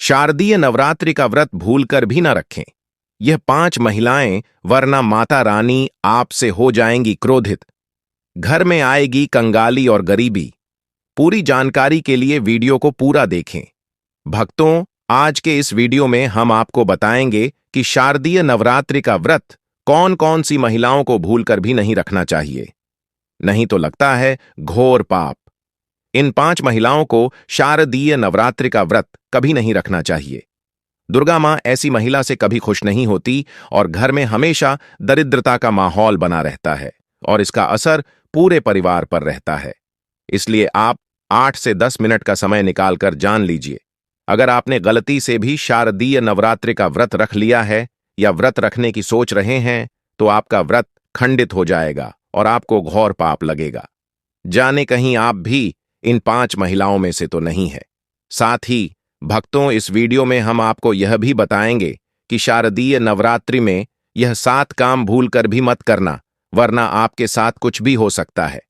शारदीय नवरात्रि का व्रत भूलकर भी न रखें। यह 5 महिलाएं, वरना माता रानी आपसे हो जाएंगी क्रोधित। घर में आएगी कंगाली और गरीबी। पूरी जानकारी के लिए वीडियो को पूरा देखें। भक्तों, आज के इस वीडियो में हम आपको बताएंगे कि शारदीय नवरात्रि का व्रत कौन कौन सी महिलाओं को भूलकर भी नहीं रखना चाहिए, नहीं तो लगता है घोर पाप। इन 5 महिलाओं को शारदीय नवरात्रि का व्रत कभी नहीं रखना चाहिए। दुर्गा मां ऐसी महिला से कभी खुश नहीं होती और घर में हमेशा दरिद्रता का माहौल बना रहता है और इसका असर पूरे परिवार पर रहता है। इसलिए आप 8 से 10 मिनट का समय निकालकर जान लीजिए, अगर आपने गलती से भी शारदीय नवरात्रि का व्रत रख लिया है या व्रत रखने की सोच रहे हैं तो आपका व्रत खंडित हो जाएगा और आपको घोर पाप लगेगा। जाने कहीं आप भी इन 5 महिलाओं में से तो नहीं है। साथ ही भक्तों, इस वीडियो में हम आपको यह भी बताएंगे कि शारदीय नवरात्रि में यह 7 काम भूलकर भी मत करना, वरना आपके साथ कुछ भी हो सकता है।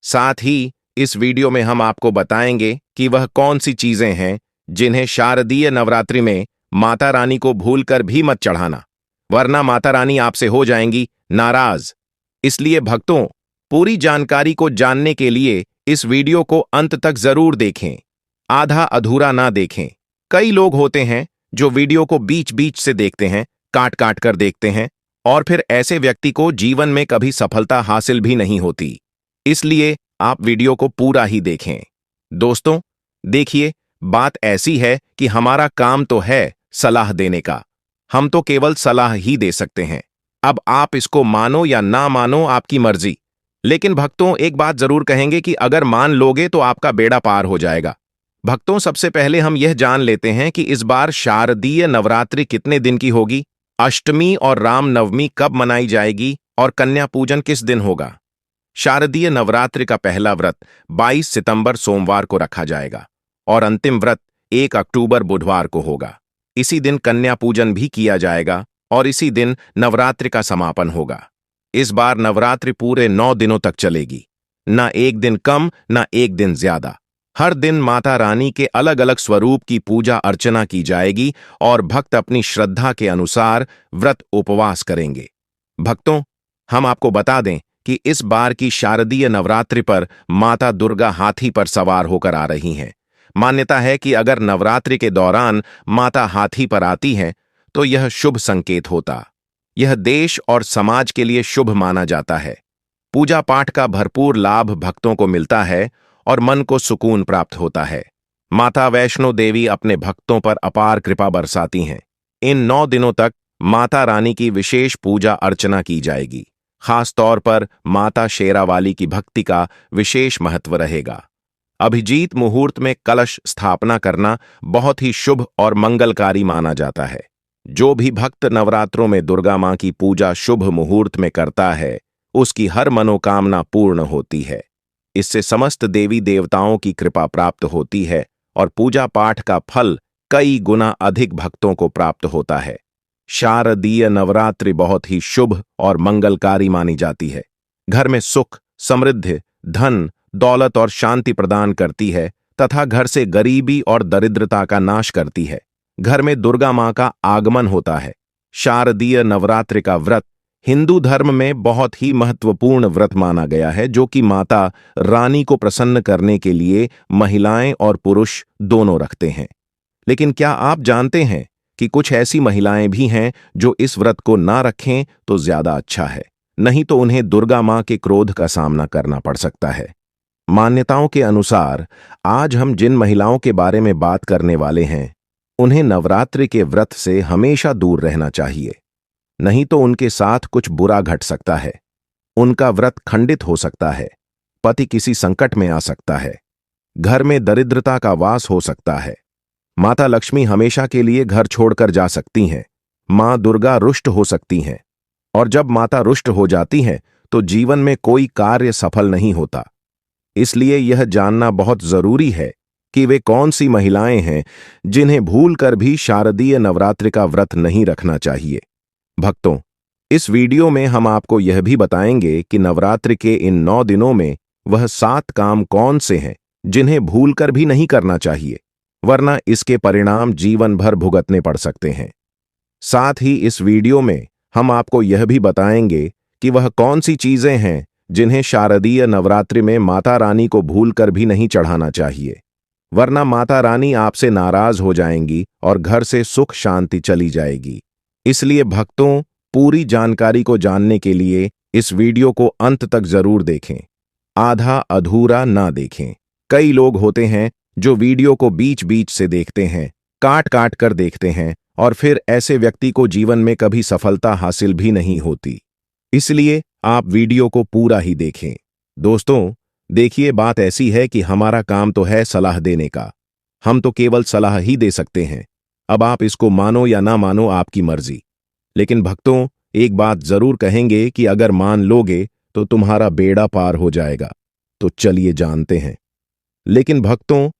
साथ ही इस वीडियो में हम आपको बताएंगे कि वह कौन सी चीजें हैं जिन्हें शारदीय नवरात्रि में माता रानी को भूलकर भी मत चढ़ाना, वरना माता रानी आपसे हो जाएंगी नाराज। इसलिए भक्तों, पूरी जानकारी को जानने के लिए इस वीडियो को अंत तक जरूर देखें, आधा अधूरा ना देखें। कई लोग होते हैं जो वीडियो को बीच बीच से देखते हैं, काट काट कर देखते हैं, और फिर ऐसे व्यक्ति को जीवन में कभी सफलता हासिल भी नहीं होती। इसलिए आप वीडियो को पूरा ही देखें। दोस्तों, देखिए, बात ऐसी है कि हमारा काम तो है सलाह देने का, हम तो केवल सलाह ही दे सकते हैं। अब आप इसको मानो या ना मानो, आपकी मर्जी। लेकिन भक्तों, एक बात जरूर कहेंगे कि अगर मान लोगे तो आपका बेड़ा पार हो जाएगा। भक्तों, सबसे पहले हम यह जान लेते हैं कि इस बार शारदीय नवरात्रि कितने दिन की होगी, अष्टमी और रामनवमी कब मनाई जाएगी और कन्या पूजन किस दिन होगा। शारदीय नवरात्रि का पहला व्रत 22 सितंबर सोमवार को रखा जाएगा और अंतिम व्रत 1 अक्टूबर बुधवार को होगा। इसी दिन कन्या पूजन भी किया जाएगा और इसी दिन नवरात्रि का समापन होगा। इस बार नवरात्रि पूरे 9 दिनों तक चलेगी, ना एक दिन कम ना एक दिन ज्यादा। हर दिन माता रानी के अलग अलग स्वरूप की पूजा अर्चना की जाएगी और भक्त अपनी श्रद्धा के अनुसार व्रत उपवास करेंगे। भक्तों, हम आपको बता दें कि इस बार की शारदीय नवरात्रि पर माता दुर्गा हाथी पर सवार होकर आ रही हैं। मान्यता है कि अगर नवरात्रि के दौरान माता हाथी पर आती हैं तो यह शुभ संकेत होता। यह देश और समाज के लिए शुभ माना जाता है। पूजा पाठ का भरपूर लाभ भक्तों को मिलता है और मन को सुकून प्राप्त होता है। माता वैष्णो देवी अपने भक्तों पर अपार कृपा बरसाती हैं। इन 9 दिनों तक माता रानी की विशेष पूजा अर्चना की जाएगी। खास तौर पर माता शेरावाली की भक्ति का विशेष महत्व रहेगा। अभिजीत मुहूर्त में कलश स्थापना करना बहुत ही शुभ और मंगलकारी माना जाता है। जो भी भक्त नवरात्रों में दुर्गा मां की पूजा शुभ मुहूर्त में करता है, उसकी हर मनोकामना पूर्ण होती है। इससे समस्त देवी देवताओं की कृपा प्राप्त होती है और पूजा पाठ का फल कई गुना अधिक भक्तों को प्राप्त होता है। शारदीय नवरात्रि बहुत ही शुभ और मंगलकारी मानी जाती है। घर में सुख, समृद्धि, धन, दौलत और शांति प्रदान करती है तथा घर से गरीबी और दरिद्रता का नाश करती है। घर में दुर्गा मां का आगमन होता है। शारदीय नवरात्रि का व्रत हिंदू धर्म में बहुत ही महत्वपूर्ण व्रत माना गया है, जो कि माता रानी को प्रसन्न करने के लिए महिलाएं और पुरुष दोनों रखते हैं। लेकिन क्या आप जानते हैं कि कुछ ऐसी महिलाएं भी हैं जो इस व्रत को ना रखें तो ज्यादा अच्छा है, नहीं तो उन्हें दुर्गा मां के क्रोध का सामना करना पड़ सकता है। मान्यताओं के अनुसार आज हम जिन महिलाओं के बारे में बात करने वाले हैं, उन्हें नवरात्रि के व्रत से हमेशा दूर रहना चाहिए, नहीं तो उनके साथ कुछ बुरा घट सकता है। उनका व्रत खंडित हो सकता है, पति किसी संकट में आ सकता है, घर में दरिद्रता का वास हो सकता है, माता लक्ष्मी हमेशा के लिए घर छोड़कर जा सकती हैं, मां दुर्गा रुष्ट हो सकती हैं, और जब माता रुष्ट हो जाती हैं तो जीवन में कोई कार्य सफल नहीं होता। इसलिए यह जानना बहुत जरूरी है कि वे कौन सी महिलाएं हैं जिन्हें भूलकर भी शारदीय नवरात्रि का व्रत नहीं रखना चाहिए। भक्तों, इस वीडियो में हम आपको यह भी बताएंगे कि नवरात्रि के इन 9 दिनों में वह 7 काम कौन से हैं जिन्हें भूलकर भी नहीं करना चाहिए। वरना इसके परिणाम जीवन भर भुगतने पड़ सकते हैं। साथ ही इस वीडियो में हम आपको यह भी बताएंगे कि वह कौन सी चीजें हैं जिन्हें शारदीय नवरात्रि में माता रानी को भूलकर भी नहीं चढ़ाना चाहिए, वरना माता रानी आपसे नाराज हो जाएंगी और घर से सुख शांति चली जाएगी। इसलिए भक्तों, पूरी जानकारी को जानने के लिए इस वीडियो को अंत तक जरूर देखें, आधा अधूरा ना देखें। कई लोग होते हैं जो वीडियो को बीच बीच से देखते हैं, काट काट कर देखते हैं, और फिर ऐसे व्यक्ति को जीवन में कभी सफलता हासिल भी नहीं होती। इसलिए आप वीडियो को पूरा ही देखें। दोस्तों, देखिए, बात ऐसी है कि हमारा काम तो है सलाह देने का, हम तो केवल सलाह ही दे सकते हैं। अब आप इसको मानो या ना मानो, आपकी मर्जी। लेकिन भक्तों, एक बात जरूर कहेंगे कि अगर मान लोगे तो तुम्हारा बेड़ा पार हो जाएगा। तो चलिए जानते हैं। लेकिन भक्तों,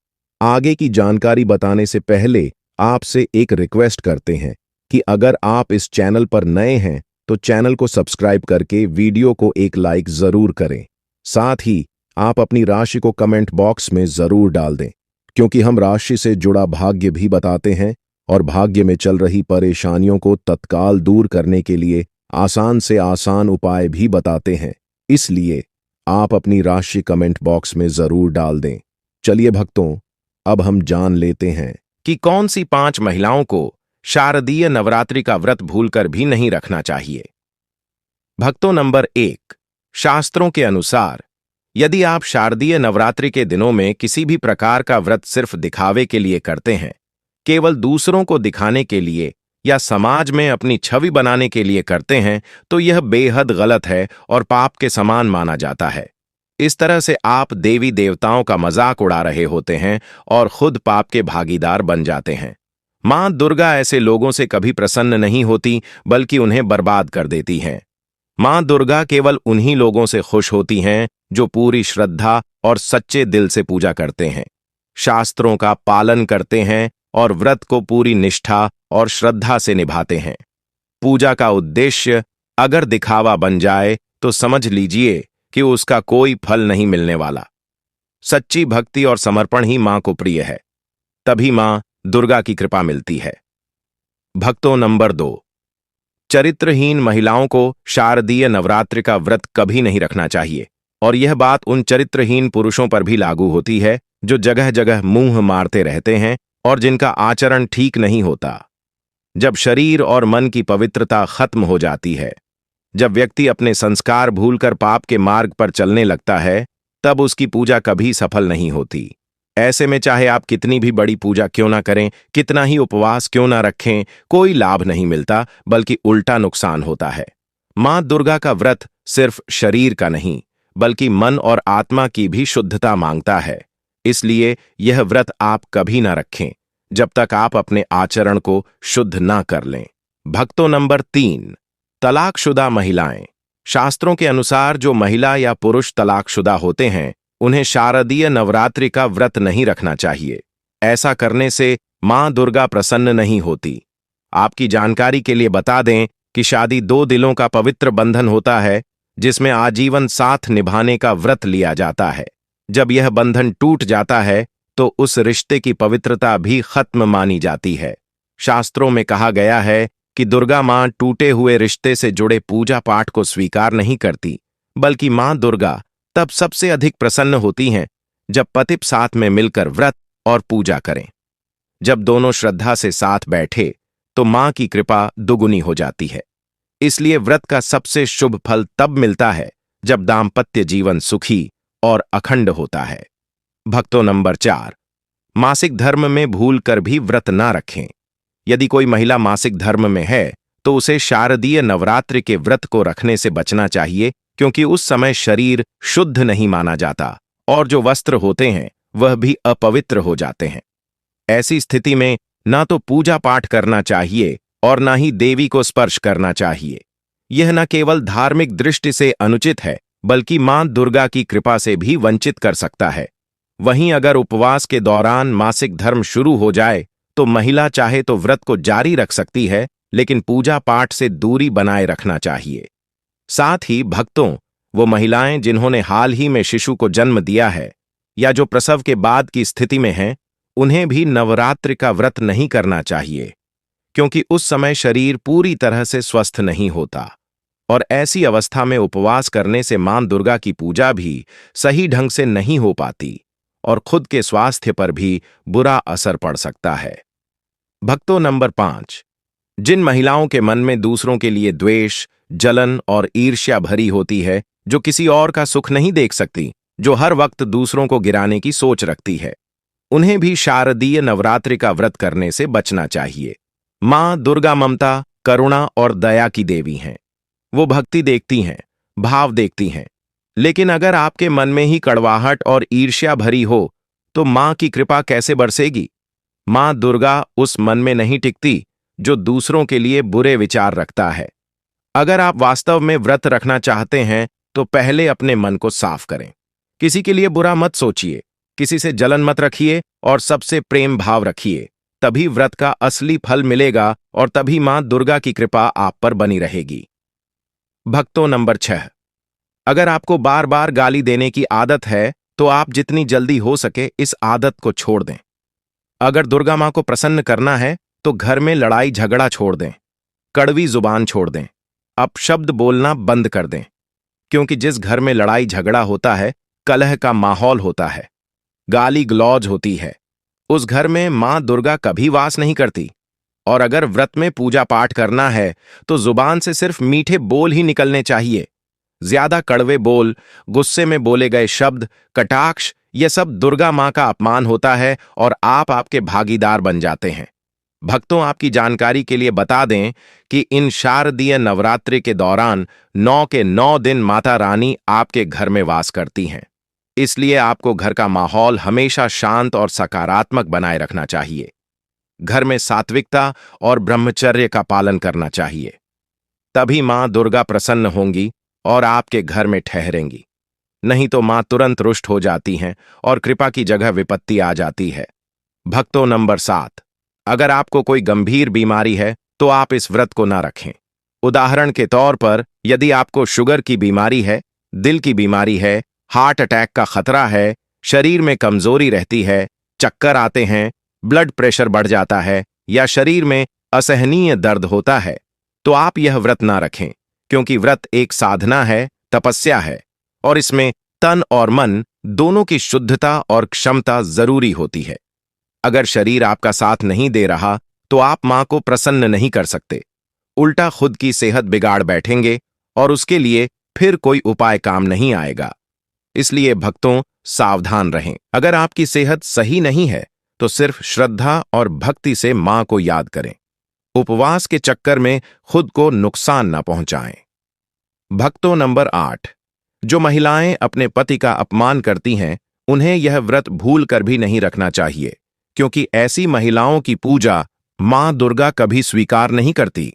आगे की जानकारी बताने से पहले आपसे एक रिक्वेस्ट करते हैं कि अगर आप इस चैनल पर नए हैं तो चैनल को सब्सक्राइब करके वीडियो को एक लाइक जरूर करें। साथ ही आप अपनी राशि को कमेंट बॉक्स में जरूर डाल दें, क्योंकि हम राशि से जुड़ा भाग्य भी बताते हैं और भाग्य में चल रही परेशानियों को तत्काल दूर करने के लिए आसान से आसान उपाय भी बताते हैं। इसलिए आप अपनी राशि कमेंट बॉक्स में जरूर डाल दें। चलिए भक्तों, अब हम जान लेते हैं कि कौन सी 5 महिलाओं को शारदीय नवरात्रि का व्रत भूलकर भी नहीं रखना चाहिए। भक्तों, नंबर 1, शास्त्रों के अनुसार यदि आप शारदीय नवरात्रि के दिनों में किसी भी प्रकार का व्रत सिर्फ दिखावे के लिए करते हैं, केवल दूसरों को दिखाने के लिए या समाज में अपनी छवि बनाने के लिए करते हैं, तो यह बेहद गलत है और पाप के समान माना जाता है। इस तरह से आप देवी देवताओं का मजाक उड़ा रहे होते हैं और खुद पाप के भागीदार बन जाते हैं। मां दुर्गा ऐसे लोगों से कभी प्रसन्न नहीं होती, बल्कि उन्हें बर्बाद कर देती हैं। मां दुर्गा केवल उन्हीं लोगों से खुश होती हैं जो पूरी श्रद्धा और सच्चे दिल से पूजा करते हैं, शास्त्रों का पालन करते हैं और व्रत को पूरी निष्ठा और श्रद्धा से निभाते हैं। पूजा का उद्देश्य अगर दिखावा बन जाए तो समझ लीजिए कि उसका कोई फल नहीं मिलने वाला। सच्ची भक्ति और समर्पण ही मां को प्रिय है, तभी मां दुर्गा की कृपा मिलती है। भक्तों, नंबर 2, चरित्रहीन महिलाओं को शारदीय नवरात्रि का व्रत कभी नहीं रखना चाहिए, और यह बात उन चरित्रहीन पुरुषों पर भी लागू होती है जो जगह जगह मुंह मारते रहते हैं और जिनका आचरण ठीक नहीं होता। जब शरीर और मन की पवित्रता खत्म हो जाती है, जब व्यक्ति अपने संस्कार भूलकर पाप के मार्ग पर चलने लगता है, तब उसकी पूजा कभी सफल नहीं होती। ऐसे में चाहे आप कितनी भी बड़ी पूजा क्यों ना करें, कितना ही उपवास क्यों ना रखें, कोई लाभ नहीं मिलता, बल्कि उल्टा नुकसान होता है। मां दुर्गा का व्रत सिर्फ शरीर का नहीं, बल्कि मन और आत्मा की भी शुद्धता मांगता है। इसलिए यह व्रत आप कभी ना रखें जब तक आप अपने आचरण को शुद्ध ना कर लें। भक्तों, नंबर 3, तलाकशुदा महिलाएं। शास्त्रों के अनुसार जो महिला या पुरुष तलाकशुदा होते हैं, उन्हें शारदीय नवरात्रि का व्रत नहीं रखना चाहिए। ऐसा करने से मां दुर्गा प्रसन्न नहीं होती। आपकी जानकारी के लिए बता दें कि शादी 2 दिलों का पवित्र बंधन होता है, जिसमें आजीवन साथ निभाने का व्रत लिया जाता है। जब यह बंधन टूट जाता है तो उस रिश्ते की पवित्रता भी खत्म मानी जाती है। शास्त्रों में कहा गया है कि दुर्गा मां टूटे हुए रिश्ते से जुड़े पूजा पाठ को स्वीकार नहीं करती, बल्कि मां दुर्गा तब सबसे अधिक प्रसन्न होती हैं जब पति साथ में मिलकर व्रत और पूजा करें। जब दोनों श्रद्धा से साथ बैठे तो मां की कृपा दुगुनी हो जाती है। इसलिए व्रत का सबसे शुभ फल तब मिलता है जब दाम्पत्य जीवन सुखी और अखंड होता है। भक्तों, नंबर 4, मासिक धर्म में भूल कर भी व्रत ना रखें। यदि कोई महिला मासिक धर्म में है तो उसे शारदीय नवरात्रि के व्रत को रखने से बचना चाहिए, क्योंकि उस समय शरीर शुद्ध नहीं माना जाता और जो वस्त्र होते हैं वह भी अपवित्र हो जाते हैं। ऐसी स्थिति में ना तो पूजा पाठ करना चाहिए और ना ही देवी को स्पर्श करना चाहिए। यह न केवल धार्मिक दृष्टि से अनुचित है, बल्कि मां दुर्गा की कृपा से भी वंचित कर सकता है। वहीं अगर उपवास के दौरान मासिक धर्म शुरू हो जाए तो महिला चाहे तो व्रत को जारी रख सकती है, लेकिन पूजा पाठ से दूरी बनाए रखना चाहिए। साथ ही भक्तों, वो महिलाएं जिन्होंने हाल ही में शिशु को जन्म दिया है या जो प्रसव के बाद की स्थिति में हैं, उन्हें भी नवरात्रि का व्रत नहीं करना चाहिए, क्योंकि उस समय शरीर पूरी तरह से स्वस्थ नहीं होता और ऐसी अवस्था में उपवास करने से मां दुर्गा की पूजा भी सही ढंग से नहीं हो पाती और खुद के स्वास्थ्य पर भी बुरा असर पड़ सकता है। भक्तों, नंबर 5, जिन महिलाओं के मन में दूसरों के लिए द्वेष, जलन और ईर्ष्या भरी होती है, जो किसी और का सुख नहीं देख सकती, जो हर वक्त दूसरों को गिराने की सोच रखती है, उन्हें भी शारदीय नवरात्रि का व्रत करने से बचना चाहिए। मां दुर्गा ममता, करुणा और दया की देवी हैं। वो भक्ति देखती हैं, भाव देखती हैं, लेकिन अगर आपके मन में ही कड़वाहट और ईर्ष्या भरी हो तो मां की कृपा कैसे बरसेगी? मां दुर्गा उस मन में नहीं टिकती जो दूसरों के लिए बुरे विचार रखता है। अगर आप वास्तव में व्रत रखना चाहते हैं तो पहले अपने मन को साफ करें। किसी के लिए बुरा मत सोचिए, किसी से जलन मत रखिए और सबसे प्रेम भाव रखिए। तभी व्रत का असली फल मिलेगा और तभी मां दुर्गा की कृपा आप पर बनी रहेगी। भक्तों, नंबर 6, अगर आपको बार बार गाली देने की आदत है तो आप जितनी जल्दी हो सके इस आदत को छोड़ दें। अगर दुर्गा मां को प्रसन्न करना है तो घर में लड़ाई झगड़ा छोड़ दें, कड़वी जुबान छोड़ दें, अपशब्द बोलना बंद कर दें, क्योंकि जिस घर में लड़ाई झगड़ा होता है, कलह का माहौल होता है, गाली गलौज होती है, उस घर में मां दुर्गा कभी वास नहीं करती। और अगर व्रत में पूजा पाठ करना है तो जुबान से सिर्फ मीठे बोल ही निकलने चाहिए। ज्यादा कड़वे बोल, गुस्से में बोले गए शब्द, कटाक्ष, यह सब दुर्गा मां का अपमान होता है और आप आपके भागीदार बन जाते हैं। भक्तों, आपकी जानकारी के लिए बता दें कि इन शारदीय नवरात्रि के दौरान 9 के 9 दिन माता रानी आपके घर में वास करती हैं। इसलिए आपको घर का माहौल हमेशा शांत और सकारात्मक बनाए रखना चाहिए। घर में सात्विकता और ब्रह्मचर्य का पालन करना चाहिए। तभी मां दुर्गा प्रसन्न होंगी और आपके घर में ठहरेंगी। नहीं तो मां तुरंत रुष्ट हो जाती हैं और कृपा की जगह विपत्ति आ जाती है। भक्तों, नंबर 7, अगर आपको कोई गंभीर बीमारी है तो आप इस व्रत को ना रखें। उदाहरण के तौर पर, यदि आपको शुगर की बीमारी है, दिल की बीमारी है, हार्ट अटैक का खतरा है, शरीर में कमजोरी रहती है, चक्कर आते हैं, ब्लड प्रेशर बढ़ जाता है या शरीर में असहनीय दर्द होता है, तो आप यह व्रत ना रखें, क्योंकि व्रत एक साधना है, तपस्या है और इसमें तन और मन दोनों की शुद्धता और क्षमता जरूरी होती है। अगर शरीर आपका साथ नहीं दे रहा तो आप मां को प्रसन्न नहीं कर सकते, उल्टा खुद की सेहत बिगाड़ बैठेंगे और उसके लिए फिर कोई उपाय काम नहीं आएगा। इसलिए भक्तों, सावधान रहें। अगर आपकी सेहत सही नहीं है तो सिर्फ श्रद्धा और भक्ति से मां को याद करें। उपवास के चक्कर में खुद को नुकसान न पहुंचाएं। भक्तों, नंबर 8, जो महिलाएं अपने पति का अपमान करती हैं, उन्हें यह व्रत भूल कर भी नहीं रखना चाहिए, क्योंकि ऐसी महिलाओं की पूजा मां दुर्गा कभी स्वीकार नहीं करती।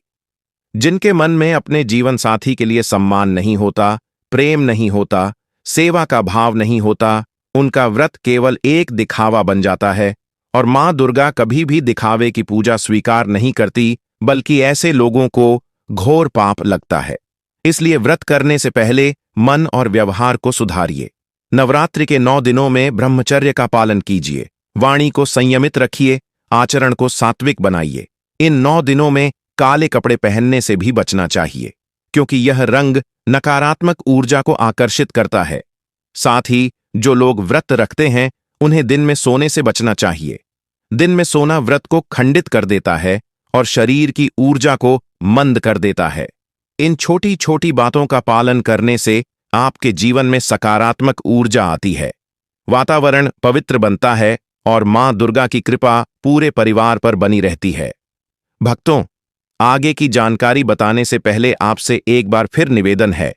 जिनके मन में अपने जीवन साथी के लिए सम्मान नहीं होता, प्रेम नहीं होता, सेवा का भाव नहीं होता, उनका व्रत केवल एक दिखावा बन जाता है और मां दुर्गा कभी भी दिखावे की पूजा स्वीकार नहीं करती, बल्कि ऐसे लोगों को घोर पाप लगता है। इसलिए व्रत करने से पहले मन और व्यवहार को सुधारिए। नवरात्रि के 9 दिनों में ब्रह्मचर्य का पालन कीजिए, वाणी को संयमित रखिए, आचरण को सात्विक बनाइए। इन 9 दिनों में काले कपड़े पहनने से भी बचना चाहिए, क्योंकि यह रंग नकारात्मक ऊर्जा को आकर्षित करता है। साथ ही जो लोग व्रत रखते हैं उन्हें दिन में सोने से बचना चाहिए। दिन में सोना व्रत को खंडित कर देता है और शरीर की ऊर्जा को मंद कर देता है। इन छोटी छोटी बातों का पालन करने से आपके जीवन में सकारात्मक ऊर्जा आती है, वातावरण पवित्र बनता है और मां दुर्गा की कृपा पूरे परिवार पर बनी रहती है। भक्तों, आगे की जानकारी बताने से पहले आपसे एक बार फिर निवेदन है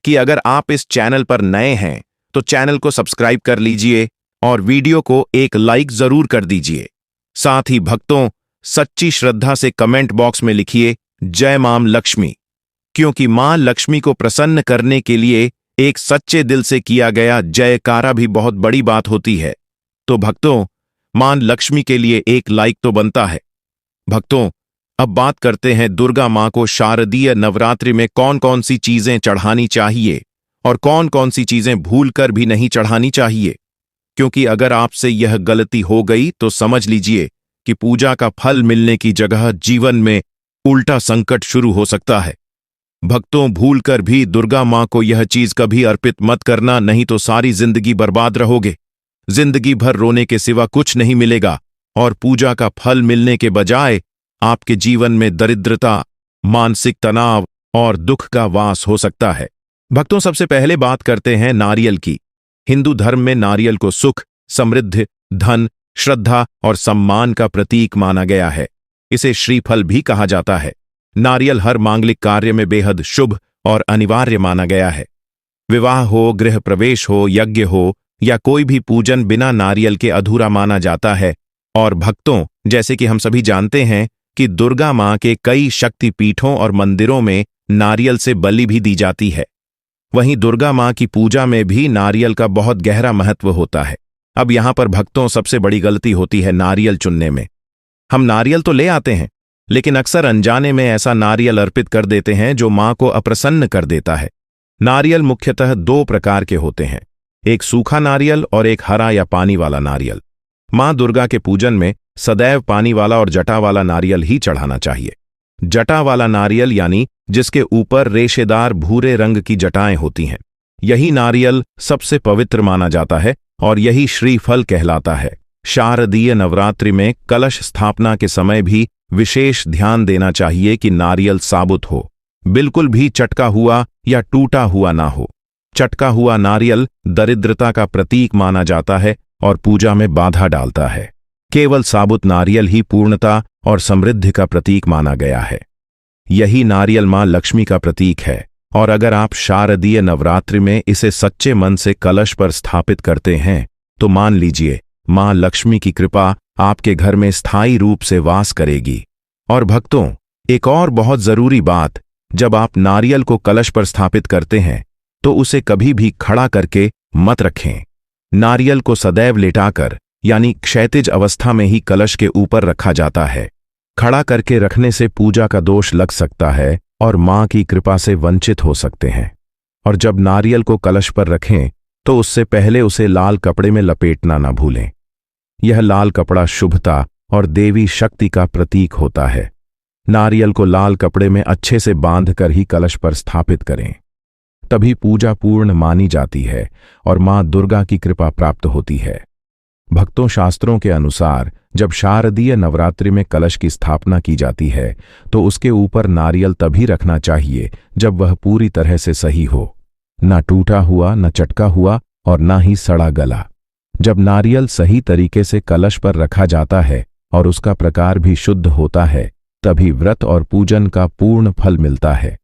कि अगर आप इस चैनल पर नए हैं तो चैनल को सब्सक्राइब कर लीजिए और वीडियो को एक लाइक जरूर कर दीजिए। साथ ही भक्तों, सच्ची श्रद्धा से कमेंट बॉक्स में लिखिए जय मां लक्ष्मी, क्योंकि मां लक्ष्मी को प्रसन्न करने के लिए एक सच्चे दिल से किया गया जयकारा भी बहुत बड़ी बात होती है। तो भक्तों, मां लक्ष्मी के लिए एक लाइक तो बनता है। भक्तों, अब बात करते हैं दुर्गा मां को शारदीय नवरात्रि में कौन कौन सी चीजें चढ़ानी चाहिए और कौन कौन सी चीजें भूलकर भी नहीं चढ़ानी चाहिए। क्योंकि अगर आपसे यह गलती हो गई तो समझ लीजिए कि पूजा का फल मिलने की जगह जीवन में उल्टा संकट शुरू हो सकता है। भक्तों, भूलकर भी दुर्गा मां को यह चीज कभी अर्पित मत करना, नहीं तो सारी जिंदगी बर्बाद रहोगे। जिंदगी भर रोने के सिवा कुछ नहीं मिलेगा और पूजा का फल मिलने के बजाय आपके जीवन में दरिद्रता, मानसिक तनाव और दुख का वास हो सकता है। भक्तों, सबसे पहले बात करते हैं नारियल की। हिंदू धर्म में नारियल को सुख, समृद्धि, धन, श्रद्धा और सम्मान का प्रतीक माना गया है। इसे श्रीफल भी कहा जाता है। नारियल हर मांगलिक कार्य में बेहद शुभ और अनिवार्य माना गया है। विवाह हो, गृह प्रवेश हो, यज्ञ हो या कोई भी पूजन बिना नारियल के अधूरा माना जाता है। और भक्तों, जैसे कि हम सभी जानते हैं कि दुर्गा मां के कई शक्ति पीठों और मंदिरों में नारियल से बलि भी दी जाती है। वहीं दुर्गा मां की पूजा में भी नारियल का बहुत गहरा महत्व होता है। अब यहां पर भक्तों, सबसे बड़ी गलती होती है नारियल चुनने में। हम नारियल तो ले आते हैं, लेकिन अक्सर अनजाने में ऐसा नारियल अर्पित कर देते हैं जो मां को अप्रसन्न कर देता है। नारियल मुख्यतः दो प्रकार के होते हैं, एक सूखा नारियल और एक हरा या पानी वाला नारियल। मां दुर्गा के पूजन में सदैव पानी वाला और जटा वाला नारियल ही चढ़ाना चाहिए। जटा वाला नारियल यानी जिसके ऊपर रेशेदार भूरे रंग की जटाएं होती हैं, यही नारियल सबसे पवित्र माना जाता है और यही श्रीफल कहलाता है। शारदीय नवरात्रि में कलश स्थापना के समय भी विशेष ध्यान देना चाहिए कि नारियल साबुत हो, बिल्कुल भी चटका हुआ या टूटा हुआ ना हो। चटका हुआ नारियल दरिद्रता का प्रतीक माना जाता है और पूजा में बाधा डालता है। केवल साबुत नारियल ही पूर्णता और समृद्धि का प्रतीक माना गया है। यही नारियल मां लक्ष्मी का प्रतीक है और अगर आप शारदीय नवरात्रि में इसे सच्चे मन से कलश पर स्थापित करते हैं तो मान लीजिए मां लक्ष्मी की कृपा आपके घर में स्थायी रूप से वास करेगी। और भक्तों, एक और बहुत जरूरी बात, जब आप नारियल को कलश पर स्थापित करते हैं तो उसे कभी भी खड़ा करके मत रखें। नारियल को सदैव लेटाकर यानी क्षैतिज अवस्था में ही कलश के ऊपर रखा जाता है। खड़ा करके रखने से पूजा का दोष लग सकता है और मां की कृपा से वंचित हो सकते हैं। और जब नारियल को कलश पर रखें तो उससे पहले उसे लाल कपड़े में लपेटना ना भूलें। यह लाल कपड़ा शुभता और देवी शक्ति का प्रतीक होता है। नारियल को लाल कपड़े में अच्छे से बांधकर ही कलश पर स्थापित करें, तभी पूजा पूर्ण मानी जाती है और मां दुर्गा की कृपा प्राप्त होती है। भक्तों, शास्त्रों के अनुसार जब शारदीय नवरात्रि में कलश की स्थापना की जाती है तो उसके ऊपर नारियल तभी रखना चाहिए जब वह पूरी तरह से सही हो, न टूटा हुआ, न चटका हुआ और न ही सड़ा गला। जब नारियल सही तरीके से कलश पर रखा जाता है और उसका प्रकार भी शुद्ध होता है, तभी व्रत और पूजन का पूर्ण फल मिलता है।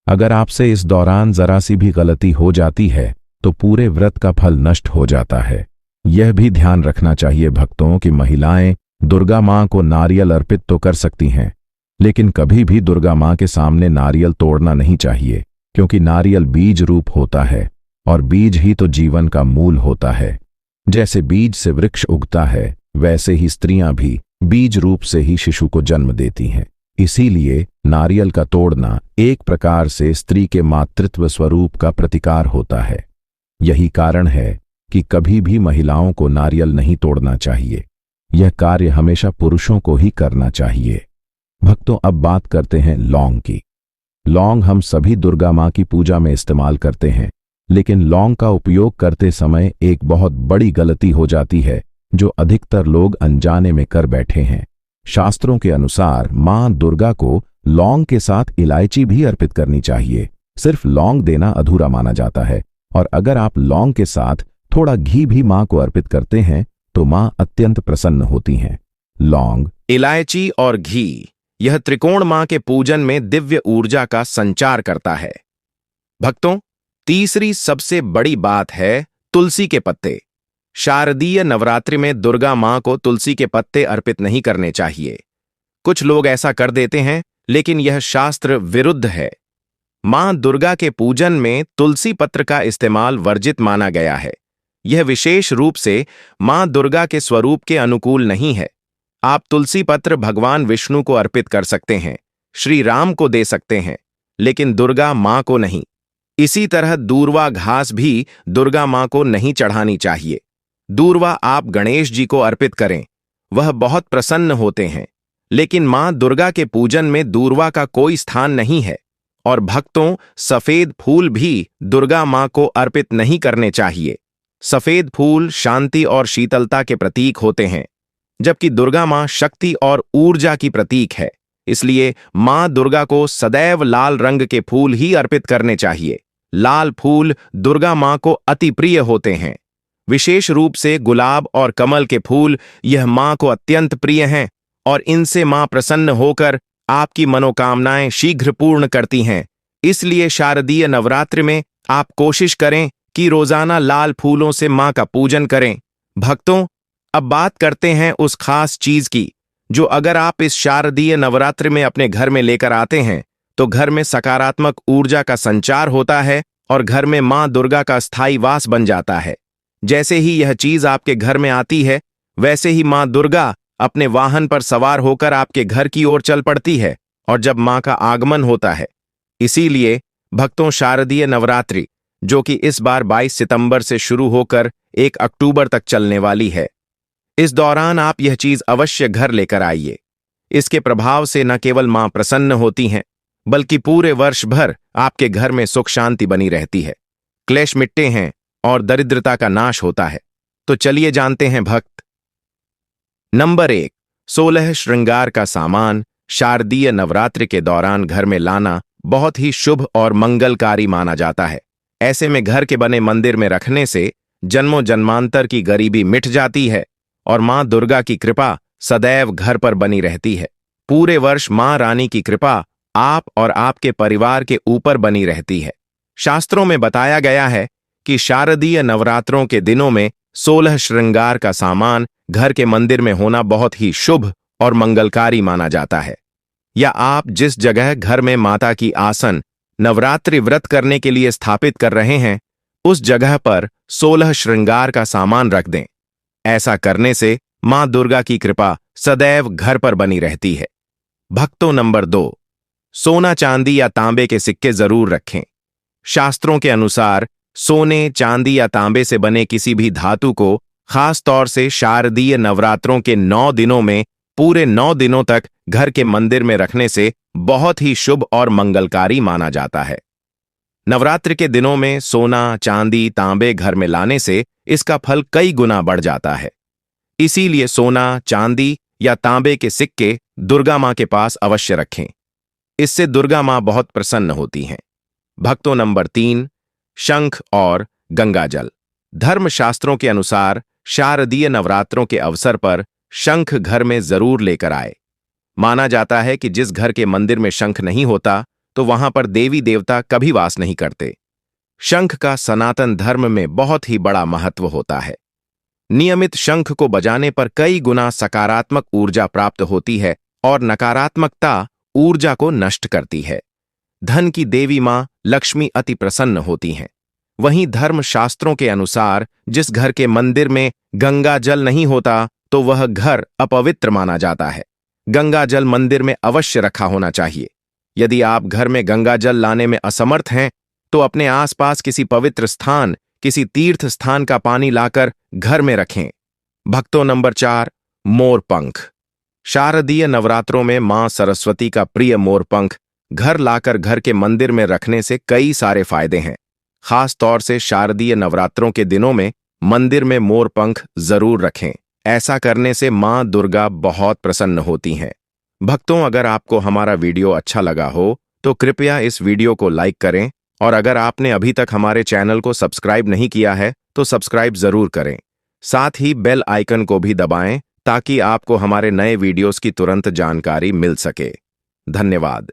अगर आपसे इस दौरान जरा सी भी गलती हो जाती है तो पूरे व्रत का फल नष्ट हो जाता है। यह भी ध्यान रखना चाहिए भक्तों कि महिलाएं दुर्गा मां को नारियल अर्पित तो कर सकती हैं, लेकिन कभी भी दुर्गा मां के सामने नारियल तोड़ना नहीं चाहिए, क्योंकि नारियल बीज रूप होता है और बीज ही तो जीवन का मूल होता है। जैसे बीज से वृक्ष उगता है, वैसे ही स्त्रियां भी बीज रूप से ही शिशु को जन्म देती हैं। इसीलिए नारियल का तोड़ना एक प्रकार से स्त्री के मातृत्व स्वरूप का प्रतिकार होता है। यही कारण है कि कभी भी महिलाओं को नारियल नहीं तोड़ना चाहिए। यह कार्य हमेशा पुरुषों को ही करना चाहिए। भक्तों, अब बात करते हैं लौंग की। लौंग हम सभी दुर्गा मां की पूजा में इस्तेमाल करते हैं, लेकिन लौंग का उपयोग करते समय एक बहुत बड़ी गलती हो जाती है जो अधिकतर लोग अनजाने में कर बैठे हैं। शास्त्रों के अनुसार मां दुर्गा को लौंग के साथ इलायची भी अर्पित करनी चाहिए। सिर्फ लौंग देना अधूरा माना जाता है और अगर आप लौंग के साथ थोड़ा घी भी मां को अर्पित करते हैं तो मां अत्यंत प्रसन्न होती हैं। लौंग, इलायची और घी, यह त्रिकोण मां के पूजन में दिव्य ऊर्जा का संचार करता है। भक्तों, तीसरी सबसे बड़ी बात है तुलसी के पत्ते। शारदीय नवरात्रि में दुर्गा मां को तुलसी के पत्ते अर्पित नहीं करने चाहिए। कुछ लोग ऐसा कर देते हैं, लेकिन यह शास्त्र विरुद्ध है। मां दुर्गा के पूजन में तुलसी पत्र का इस्तेमाल वर्जित माना गया है। यह विशेष रूप से मां दुर्गा के स्वरूप के अनुकूल नहीं है। आप तुलसी पत्र भगवान विष्णु को अर्पित कर सकते हैं, श्री राम को दे सकते हैं, लेकिन दुर्गा मां को नहीं। इसी तरह दूर्वा घास भी दुर्गा मां को नहीं चढ़ानी चाहिए। दूर्वा आप गणेश जी को अर्पित करें, वह बहुत प्रसन्न होते हैं। लेकिन मां दुर्गा के पूजन में दूर्वा का कोई स्थान नहीं है और भक्तों सफेद फूल भी दुर्गा मां को अर्पित नहीं करने चाहिए। सफेद फूल शांति और शीतलता के प्रतीक होते हैं, जबकि दुर्गा मां शक्ति और ऊर्जा की प्रतीक है। इसलिए मां दुर्गा को सदैव लाल रंग के फूल ही अर्पित करने चाहिए। लाल फूल दुर्गा मां को अति प्रिय होते हैं, विशेष रूप से गुलाब और कमल के फूल यह मां को अत्यंत प्रिय हैं और इनसे मां प्रसन्न होकर आपकी मनोकामनाएं शीघ्र पूर्ण करती हैं। इसलिए शारदीय नवरात्रि में आप कोशिश करें कि रोजाना लाल फूलों से मां का पूजन करें। भक्तों, अब बात करते हैं उस खास चीज की जो अगर आप इस शारदीय नवरात्रि में अपने घर में लेकर आते हैं तो घर में सकारात्मक ऊर्जा का संचार होता है और घर में मां दुर्गा का स्थायी वास बन जाता है। जैसे ही यह चीज आपके घर में आती है, वैसे ही मां दुर्गा अपने वाहन पर सवार होकर आपके घर की ओर चल पड़ती है और जब मां का आगमन होता है। इसीलिए भक्तों, शारदीय नवरात्रि जो कि इस बार 22 सितंबर से शुरू होकर 1 अक्टूबर तक चलने वाली है, इस दौरान आप यह चीज अवश्य घर लेकर आइए। इसके प्रभाव से न केवल मां प्रसन्न होती हैं, बल्कि पूरे वर्ष भर आपके घर में सुख शांति बनी रहती है, क्लेश मिटते हैं और दरिद्रता का नाश होता है। तो चलिए जानते हैं भक्त। नंबर 1, 16 श्रृंगार का सामान शारदीय नवरात्रि के दौरान घर में लाना बहुत ही शुभ और मंगलकारी माना जाता है। ऐसे में घर के बने मंदिर में रखने से जन्मों जन्मांतर की गरीबी मिट जाती है और मां दुर्गा की कृपा सदैव घर पर बनी रहती है। पूरे वर्ष मां रानी की कृपा आप और आपके परिवार के ऊपर बनी रहती है। शास्त्रों में बताया गया है कि शारदीय नवरात्रों के दिनों में 16 श्रृंगार का सामान घर के मंदिर में होना बहुत ही शुभ और मंगलकारी माना जाता है। या आप जिस जगह घर में माता की आसन नवरात्रि व्रत करने के लिए स्थापित कर रहे हैं, उस जगह पर 16 श्रृंगार का सामान रख दें। ऐसा करने से मां दुर्गा की कृपा सदैव घर पर बनी रहती है। भक्तों, नंबर 2, सोना चांदी या तांबे के सिक्के जरूर रखें। शास्त्रों के अनुसार सोने, चांदी या तांबे से बने किसी भी धातु को खास तौर से शारदीय नवरात्रों के 9 दिनों में पूरे 9 दिनों तक घर के मंदिर में रखने से बहुत ही शुभ और मंगलकारी माना जाता है। नवरात्रि के दिनों में सोना, चांदी, तांबे घर में लाने से इसका फल कई गुना बढ़ जाता है। इसीलिए सोना, चांदी या तांबे के सिक्के दुर्गा मां के पास अवश्य रखें। इससे दुर्गा मां बहुत प्रसन्न होती हैं। भक्तों, नंबर 3, शंख और गंगाजल। धर्मशास्त्रों के अनुसार शारदीय नवरात्रों के अवसर पर शंख घर में जरूर लेकर आए। माना जाता है कि जिस घर के मंदिर में शंख नहीं होता तो वहां पर देवी देवता कभी वास नहीं करते। शंख का सनातन धर्म में बहुत ही बड़ा महत्व होता है। नियमित शंख को बजाने पर कई गुना सकारात्मक ऊर्जा प्राप्त होती है और नकारात्मकता ऊर्जा को नष्ट करती है। धन की देवी मां लक्ष्मी अति प्रसन्न होती हैं। वहीं धर्मशास्त्रों के अनुसार जिस घर के मंदिर में गंगा जल नहीं होता तो वह घर अपवित्र माना जाता है। गंगा जल मंदिर में अवश्य रखा होना चाहिए। यदि आप घर में गंगा जल लाने में असमर्थ हैं तो अपने आसपास किसी पवित्र स्थान, किसी तीर्थ स्थान का पानी लाकर घर में रखें। भक्तों, नंबर 4, मोरपंख। शारदीय नवरात्रों में मां सरस्वती का प्रिय मोरपंख घर लाकर घर के मंदिर में रखने से कई सारे फायदे हैं। खास तौर से शारदीय नवरात्रों के दिनों में मंदिर में मोरपंख जरूर रखें। ऐसा करने से मां दुर्गा बहुत प्रसन्न होती हैं। भक्तों, अगर आपको हमारा वीडियो अच्छा लगा हो तो कृपया इस वीडियो को लाइक करें और अगर आपने अभी तक हमारे चैनल को सब्सक्राइब नहीं किया है तो सब्सक्राइब जरूर करें। साथ ही बेल आइकन को भी दबाएं ताकि आपको हमारे नए वीडियोस की तुरंत जानकारी मिल सके। धन्यवाद।